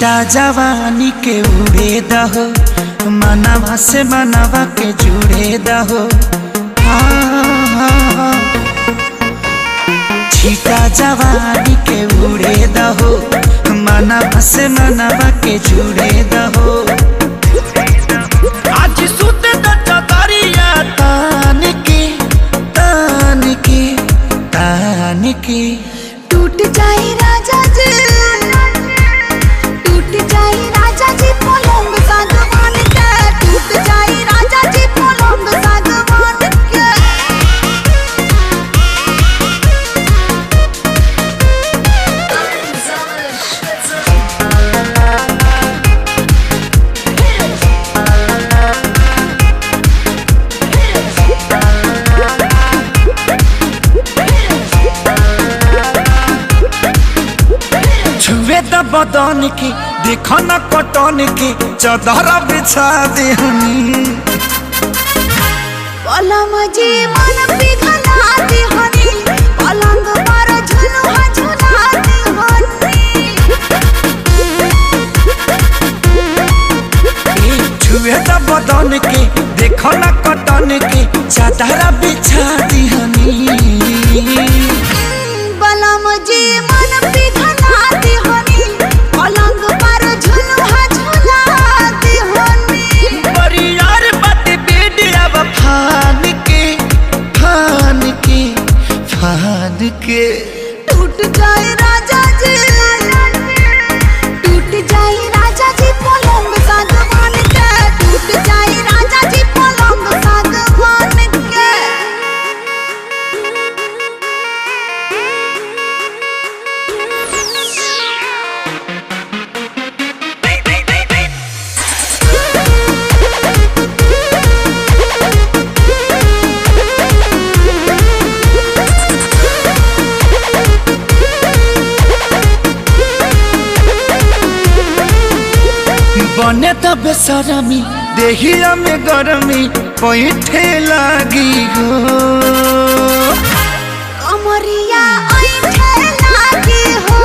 छीटा जवानी के उड़े दहो, मनवा से मनवा के जुड़े दहो। छीटा जवानी के उड़े दहो, मनवा से मनवा के जुड़े दहो। आज सुते दरिया तान के तान के तान के टूट जाए राजा जी, टूट जाए राजा जी पलंग सागवान के, टूट जाए राजा जी पलंग सागवान के। छुए द बदन के देखो न कटन के, चादर बिछा देहनी। पलम जी मन पिघला देहनी, पलंग पर झुलुआ झुला देहनी। छुए द बदन के देखो न कटन के, चादर बिछा देहनी। पलम जी मन पिघला देहनी, पलंग पर झुलुआ झुला देहनी। बड़ी यार बात बेड अब फान के फान के फान के। टूट जाए राजा जी, टूट जाए राजा जी पलंग सागवान के, टूट जाए राजा जी पलंग सागवान के। बने तब बेसरमी देहिया में गरमी पैठे लागी हो। कमरिया ऐठे लागी हो,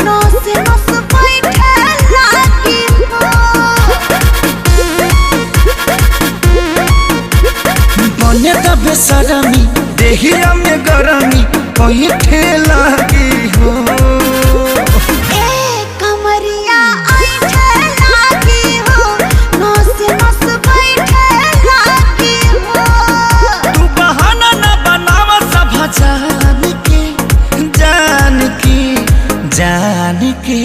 नस नस बैठे लागी हो। बने तब बेसरमी देहिया में गरमी पैठे लागी हो। कमरिया ऐठे लागी हो, नस नस बैठे लागी हो। तू बहाना न बनावा सब जान के जान के जान के।